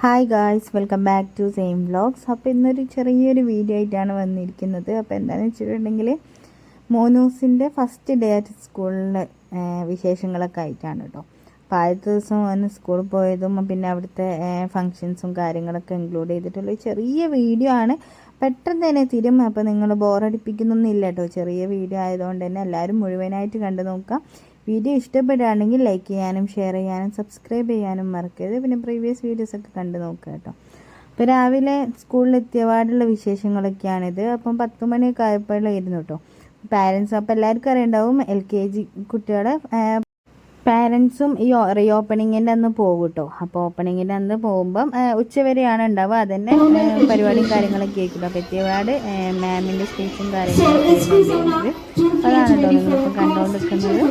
Hi guys, welcome back to same vlogs. അപ്പോൾ ഇന്നൊരു ചെറിയൊരു വീഡിയോ ആയിട്ടാണ് വന്നിരിക്കുന്നത്. അപ്പോൾ എന്താണെന്ന് വെച്ചിട്ടുണ്ടെങ്കിൽ മോനൂസിൻ്റെ ഫസ്റ്റ് ഡേ അറ്റ് സ്കൂളിലെ വിശേഷങ്ങളൊക്കെ ആയിട്ടാണ് കേട്ടോ. അപ്പോൾ ആദ്യത്തെ ദിവസം വന്ന് സ്കൂളിൽ പോയതും പിന്നെ അവിടുത്തെ ഫങ്ഷൻസും കാര്യങ്ങളൊക്കെ ഇൻക്ലൂഡ് ചെയ്തിട്ടുള്ള ചെറിയ വീഡിയോ ആണ്. പെട്ടെന്ന് തന്നെ തീരും. അപ്പോൾ നിങ്ങൾ ബോറടിപ്പിക്കുന്നൊന്നുമില്ല കേട്ടോ. ചെറിയ വീഡിയോ ആയതുകൊണ്ട് തന്നെ എല്ലാവരും മുഴുവനായിട്ട് കണ്ടു നോക്കാം. വീഡിയോ ഇഷ്ടപ്പെടുകയാണെങ്കിൽ ലൈക്ക് ചെയ്യാനും ഷെയർ ചെയ്യാനും സബ്സ്ക്രൈബ് ചെയ്യാനും മറക്കരുത്. പിന്നെ പ്രീവിയസ് വീഡിയോസൊക്കെ കണ്ടു നോക്കുക കേട്ടോ. അപ്പോൾ രാവിലെ സ്കൂളിലെത്തിയ പാടുള്ള വിശേഷങ്ങളൊക്കെയാണിത്. അപ്പം 10 മണിയൊക്കെ ആയപ്പോഴായിരുന്നു കേട്ടോ പാരൻസ്. അപ്പോൾ എല്ലാവർക്കും അറിയുണ്ടാവും LKG കുട്ടികളെ പാരൻസും ഈ റീ ഓപ്പണിങ്ങിൻ്റെ അന്ന് പോകും കേട്ടോ. അപ്പോൾ ഓപ്പണിങ്ങിൻ്റെ അന്ന് പോകുമ്പം ഉച്ചവരെയാണ് ഉണ്ടാവുക. അതന്നെ പരിപാടിയും കാര്യങ്ങളൊക്കെ ആയിരിക്കും. അപ്പോൾ എത്തിയപാട് മാമിൻ്റെ സ്പീച്ചും കാര്യങ്ങളൊക്കെ അതാണ് കേട്ടോ നിങ്ങളിപ്പോൾ കണ്ടുകൊണ്ടിരിക്കുന്നത്.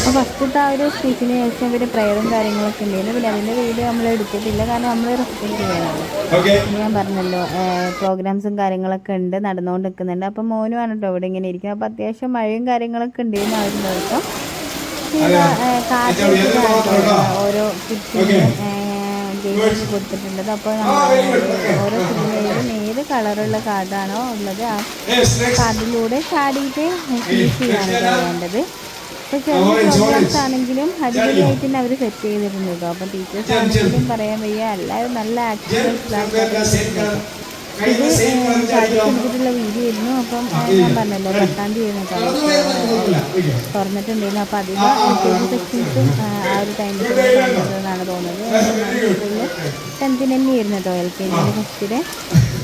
അപ്പോൾ ഫസ്റ്റത്തെ ആ ഒരു സ്പീച്ചിന് ശേഷം ഇവർ പ്രയറും കാര്യങ്ങളൊക്കെ ഉണ്ടായിരുന്നു. പിന്നെ അതിൻ്റെ വീഡിയോ നമ്മൾ എടുത്തിട്ടില്ല, കാരണം നമ്മൾ റെസ്പെക്ട് ചെയ്യാനാണ്. ഞാൻ പറഞ്ഞല്ലോ പ്രോഗ്രാംസും കാര്യങ്ങളൊക്കെ ഉണ്ട്, നടന്നുകൊണ്ട് നിൽക്കുന്നുണ്ട്. അപ്പോൾ മോനുമാണ് കേട്ടോ ഇവിടെ ഇങ്ങനെ ഇരിക്കുന്നത്. അപ്പോൾ അത്യാവശ്യം മഴയും കാര്യങ്ങളൊക്കെ ഉണ്ടായിരുന്നു ആ ഒരു ദിവസം. കാർഡ് ഓരോ കിറ്റിനും ഗെയിമൊക്കെ കൊടുത്തിട്ടുള്ളത്. അപ്പോൾ ഓരോ കിറ്റിനും ഏത് കളറുള്ള കാർഡാണോ ഉള്ളത് ആ കാർഡിലൂടെ ചാടിയിട്ട് ഫിനിഷ് ചെയ്യാണ് വേണ്ടത്. അപ്പോൾ ചെറിയ പ്രോഗ്രാംസ് ആണെങ്കിലും അടിപൊളിയായിട്ട് തന്നെ അവർ സെറ്റ് ചെയ്തിട്ടുണ്ട് കേട്ടോ. അപ്പോൾ ടീച്ചേഴ്സ് ആണെങ്കിലും പറയാൻ വയ്യ, എല്ലാവരും നല്ല ആക്റ്റീവ് ഇത് കാട്ടിക്കൊടുത്തിട്ടുള്ള വീഡിയോ ആയിരുന്നു. അപ്പം ഞാൻ പറഞ്ഞല്ലോ 10-ാം തീയതി തുറന്നിട്ടുണ്ടായിരുന്നു. അപ്പോൾ അധികം LKG സെക്ഷൻസും ആ ഒരു ടൈമിൽ തുറന്നതെന്നാണ് തോന്നുന്നത്. 10th തന്നെയായിരുന്നു കേട്ടോ LKG ഫസ്റ്റിലെ.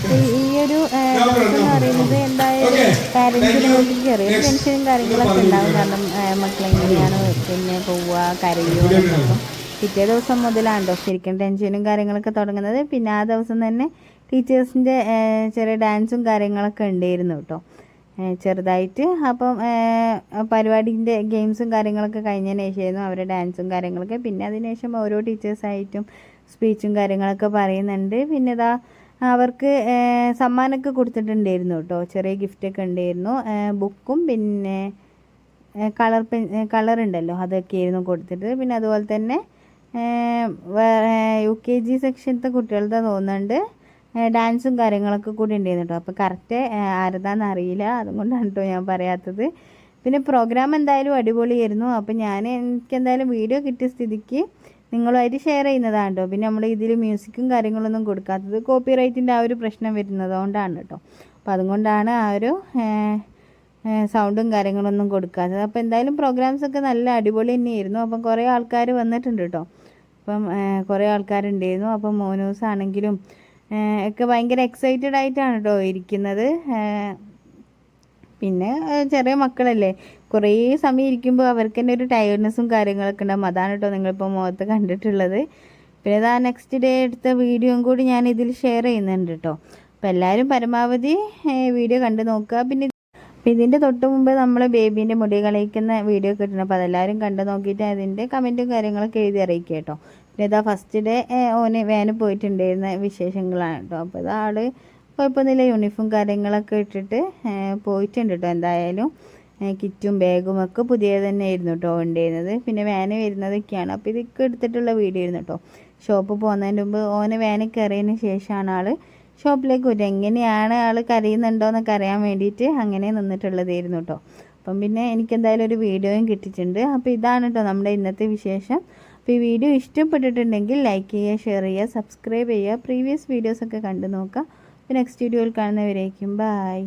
ഈ ഒരു ദിവസം എന്ന് പറയുന്നത് എന്തായാലും പാരൻസിന് വേണ്ടി ചെറിയൊരു ടെൻഷനും കാര്യങ്ങളൊക്കെ ഉണ്ടാകും. കാരണം മക്കളെങ്ങനെയാണ് പിന്നെ പോവുക, കരയോ എന്നൊക്കെ. പിറ്റേ ദിവസം മുതലാണല്ലോ ശരിക്കും ടെൻഷനും കാര്യങ്ങളൊക്കെ തുടങ്ങുന്നത്. പിന്നെ ആ ദിവസം തന്നെ ടീച്ചേഴ്സിൻ്റെ ചെറിയ ഡാൻസും കാര്യങ്ങളൊക്കെ ഉണ്ടായിരുന്നു കേട്ടോ, ചെറുതായിട്ട്. അപ്പം പരിപാടിൻ്റെ ഗെയിംസും കാര്യങ്ങളൊക്കെ കഴിഞ്ഞതിന് ശേഷമായിരുന്നു അവരുടെ ഡാൻസും കാര്യങ്ങളൊക്കെ. പിന്നെ അതിനുശേഷം ഓരോ ടീച്ചേഴ്സായിട്ടും സ്പീച്ചും കാര്യങ്ങളൊക്കെ പറയുന്നുണ്ട്. പിന്നെ ഇതാ അവർക്ക് സമ്മാനമൊക്കെ കൊടുത്തിട്ടുണ്ടായിരുന്നു കേട്ടോ, ചെറിയ ഗിഫ്റ്റൊക്കെ ഉണ്ടായിരുന്നു. ബുക്കും പിന്നെ കളർ ഉണ്ടല്ലോ അതൊക്കെ ആയിരുന്നു കൊടുത്തിട്ട്. പിന്നെ അതുപോലെ തന്നെ UKG സെക്ഷനത്തെ കുട്ടികളുടെ തോന്നുന്നുണ്ട് ഡാൻസും കാര്യങ്ങളൊക്കെ കൂടി ഉണ്ടായിരുന്നു കേട്ടോ. അപ്പോൾ കറക്റ്റ് ആരതാന്ന് അറിയില്ല, അതുകൊണ്ടാണ് കേട്ടോ ഞാൻ പറയാത്തത്. പിന്നെ പ്രോഗ്രാം എന്തായാലും അടിപൊളിയായിരുന്നു. അപ്പോൾ എനിക്കെന്തായാലും വീഡിയോ കിട്ടിയ സ്ഥിതിക്ക് നിങ്ങളുമായിട്ട് ഷെയർ ചെയ്യുന്നതാണ് കേട്ടോ. പിന്നെ നമ്മൾ ഇതിൽ മ്യൂസിക്കും കാര്യങ്ങളൊന്നും കൊടുക്കാത്തത് കോപ്പിറൈറ്റിൻ്റെ ആ ഒരു പ്രശ്നം വരുന്നതുകൊണ്ടാണ് കേട്ടോ. അപ്പോൾ അതുകൊണ്ടാണ് ആ ഒരു സൗണ്ടും കാര്യങ്ങളൊന്നും കൊടുക്കാത്തത്. അപ്പോൾ എന്തായാലും പ്രോഗ്രാംസൊക്കെ നല്ല അടിപൊളി തന്നെയായിരുന്നു. അപ്പം കുറേ ആൾക്കാർ വന്നിട്ടുണ്ട് കേട്ടോ. അപ്പം കുറേ ആൾക്കാരുണ്ടായിരുന്നു. അപ്പം മോനൂസ് ആണെങ്കിലും ഒക്കെ ഭയങ്കര എക്സൈറ്റഡ് ആയിട്ടാണ് കേട്ടോ ഇരിക്കുന്നത്. പിന്നെ ചെറിയ മക്കളല്ലേ, കുറേ സമയം ഇരിക്കുമ്പോൾ അവർക്ക് തന്നെ ഒരു ടയർഡ്നെസ്സും കാര്യങ്ങളൊക്കെ ഉണ്ടാകും. അതാണ് കേട്ടോ നിങ്ങളിപ്പോൾ മുഖത്ത് കണ്ടിട്ടുള്ളത്. പിന്നെ ഇതാ നെക്സ്റ്റ് ഡേ എടുത്ത വീഡിയോയും കൂടി ഞാൻ ഇതിൽ ഷെയർ ചെയ്യുന്നുണ്ട് കേട്ടോ. അപ്പോൾ എല്ലാവരും പരമാവധി വീഡിയോ കണ്ടു നോക്കുക. പിന്നെ ഇതിൻ്റെ തൊട്ട് മുമ്പ് നമ്മൾ ബേബീൻ്റെ മുടി കളയിക്കുന്ന വീഡിയോ ഒക്കെ ഇട്ടിട്ടുണ്ട്. അപ്പോൾ അതെല്ലാവരും കണ്ടു നോക്കിയിട്ട് അതിൻ്റെ കമൻറ്റും കാര്യങ്ങളൊക്കെ എഴുതി അറിയിക്കുക കേട്ടോ. പിന്നെ ഇതാ ഫസ്റ്റ് ഡേ ഓന് വാന് പോയിട്ടുണ്ടായിരുന്ന വിശേഷങ്ങളാണ് കേട്ടോ. അപ്പോൾ ഇതാൾ കുഴപ്പമൊന്നുമില്ല, യൂണിഫോം കാര്യങ്ങളൊക്കെ ഇട്ടിട്ട് പോയിട്ടുണ്ട് കേട്ടോ. എന്തായാലും കിറ്റും ബാഗും ഒക്കെ പുതിയത് തന്നെ ആയിരുന്നു കേട്ടോ ഉണ്ടായിരുന്നത്. പിന്നെ വാന് വരുന്നതൊക്കെയാണ്. അപ്പോൾ ഇതൊക്കെ എടുത്തിട്ടുള്ള വീഡിയോ ആയിരുന്നു കേട്ടോ. ഷോപ്പ് പോകുന്നതിന് മുമ്പ് ഓന് വാന് കയറിയതിന് ശേഷമാണ് ആൾ ഷോപ്പിലേക്ക് പോയിട്ട് എങ്ങനെയാണ് ആൾ കരയുന്നുണ്ടോ എന്നൊക്കെ അറിയാൻ വേണ്ടിയിട്ട് അങ്ങനെ നിന്നിട്ടുള്ളതായിരുന്നു കേട്ടോ. അപ്പം പിന്നെ എനിക്കെന്തായാലും ഒരു വീഡിയോയും കിട്ടിയിട്ടുണ്ട്. അപ്പോൾ ഇതാണ് കേട്ടോ നമ്മുടെ ഇന്നത്തെ വിശേഷം. അപ്പോൾ ഈ വീഡിയോ ഇഷ്ടപ്പെട്ടിട്ടുണ്ടെങ്കിൽ ലൈക്ക് ചെയ്യുക, ഷെയർ ചെയ്യുക, സബ്സ്ക്രൈബ് ചെയ്യുക. പ്രീവിയസ് വീഡിയോസൊക്കെ കണ്ടു നോക്കുക. അപ്പോൾ നെക്സ്റ്റ് വീഡിയോയിൽ കാണുന്നവരേക്കും ബൈ.